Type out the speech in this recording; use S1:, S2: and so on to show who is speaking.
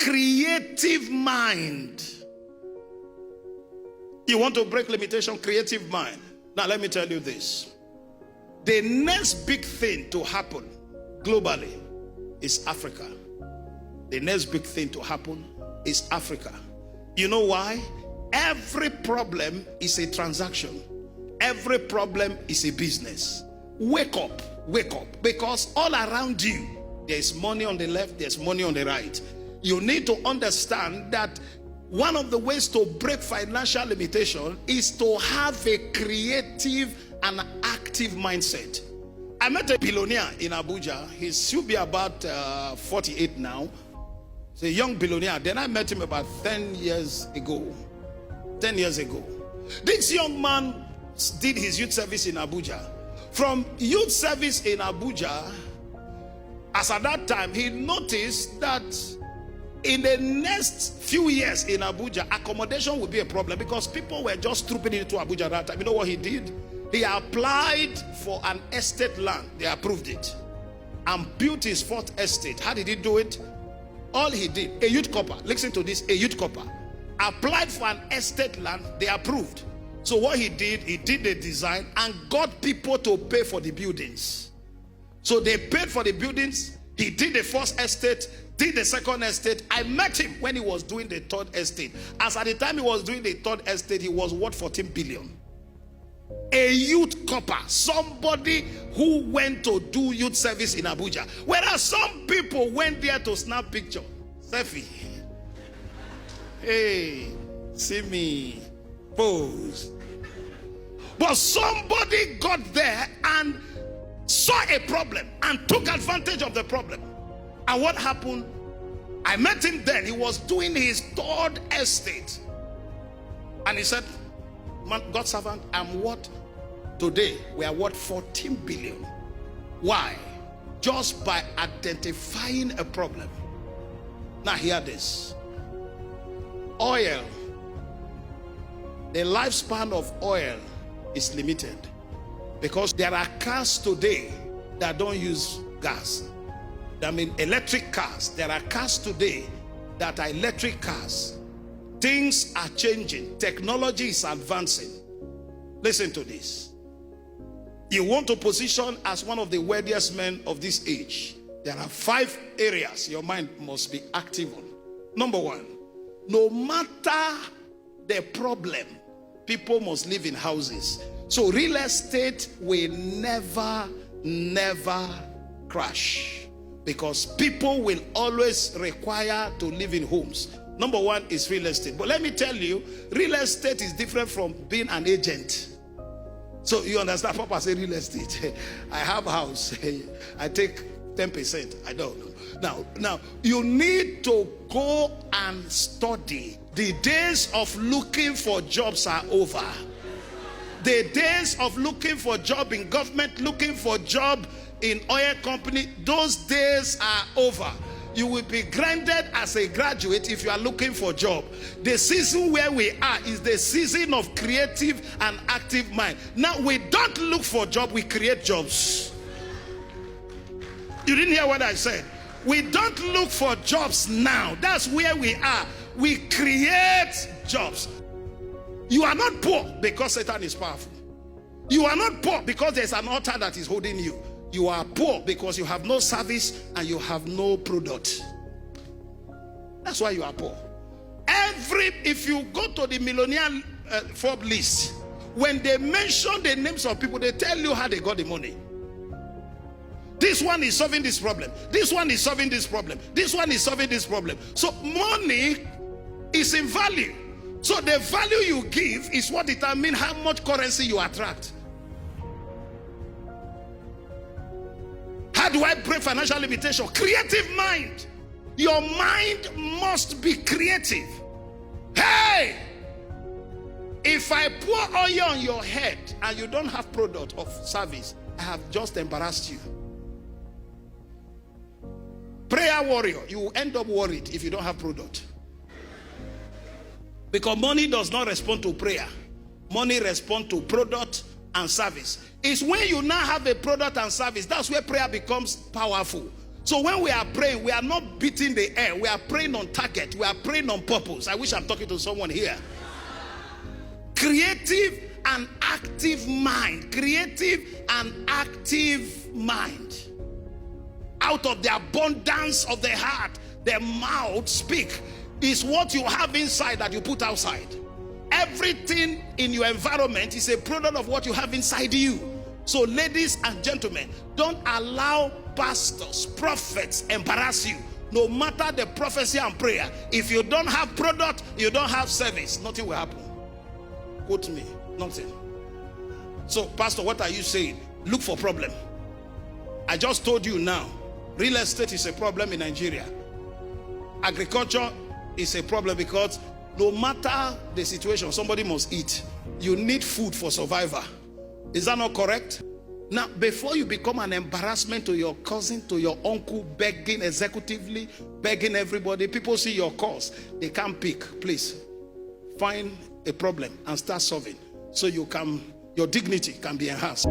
S1: creative mind. You want to break limitation? Creative mind. Now let me tell you this. The next big thing to happen globally is Africa. The next big thing to happen is Africa. You know why? Every problem is a transaction. Every problem is a business. Wake up, wake up. Because all around you, there's money on the left, there's money on the right. You need to understand that one of the ways to break financial limitation is to have a creative and active mindset. I met a billionaire in Abuja. He should be about 48 now. He's a young billionaire. Then I met him about 10 years ago. 10 years ago. This young man did his youth service in Abuja. From youth service in Abuja, as at that time, he noticed that in the next few years in Abuja, accommodation would be a problem because people were just trooping into Abuja at that time. You know what he did? He applied for an estate land. They approved it and built his fourth estate. How did he do it? All he did, a youth corper, listen to this, a youth corper applied for an estate land. They approved. So what he did the design and got people to pay for the buildings. So they paid for the buildings. He did the first estate, did the second estate. I met him when he was doing the third estate. As at the time he was doing the third estate, he was worth 14 billion. A youth corper, somebody who went to do youth service in Abuja. Whereas some people went there to snap picture. Selfie. Hey, see me. Pose. But somebody got there and saw a problem and took advantage of the problem. And what happened? I met him then. He was doing his third estate. And he said, man, God's servant, I'm what? Today, we are worth 14 billion. Why? Just by identifying a problem. Now hear this. Oil. The lifespan of oil is limited. Because there are cars today that don't use gas. I mean, electric cars. There are cars today that are electric cars. Things are changing. Technology is advancing. Listen to this. You want to position as one of the wealthiest men of this age. There are 5 areas your mind must be active on. Number 1, no matter the problem, people must live in houses. So real estate will never crash. Because people will always require to live in homes. Number 1 is real estate. But let me tell you, real estate is different from being an agent. So you understand, Papa say real estate. I have a house. I take 10%. I don't know. Now, you need to go and study. The days of looking for jobs are over. The days of looking for job in government, looking for job in oil company, those days are over. You will be granted as a graduate if you are looking for a job. The season where we are is the season of creative and active mind. Now, we don't look for a job, we create jobs. You didn't hear what I said? We don't look for jobs now. That's where we are. We create jobs. You are not poor because Satan is powerful. You are not poor because there's an altar that is holding you. You are poor because you have no service and you have no product. That's why you are poor. If you go to the millionaire Forbes list, when they mention the names of people, they tell you how they got the money. This one is solving this problem. This one is solving this problem. This one is solving this problem. So money is in value. So the value you give is what determines how much currency you attract. How do I break financial limitation? Creative mind. Your mind must be creative. Hey! If I pour oil on your head and you don't have product of service, I have just embarrassed you. Prayer warrior, you will end up worried if you don't have product. Because money does not respond to prayer. Money responds to product and service. It's when you now have a product and service, that's where prayer becomes powerful. So when we are praying, we are not beating the air. We are praying on target. We are praying on purpose. I wish I'm talking to someone here. Creative and active mind. Creative and active mind. Out of the abundance of the heart, the mouth speak. Is what you have inside that you put outside. Everything in your environment is a product of what you have inside you. So ladies and gentlemen, don't allow pastors, prophets embarrass you. No matter the prophecy and prayer, if you don't have product, you don't have service, nothing will happen. Quote me, nothing. So pastor, what are you saying? Look for problem. I just told you now, real estate is a problem in Nigeria. Agriculture is a problem because no matter the situation, somebody must eat. You need food for survival. Is that not correct? Now, before you become an embarrassment to your cousin, to your uncle, begging executively, begging everybody, people see your cause, they can't pick. Please find a problem and start solving so your dignity can be enhanced.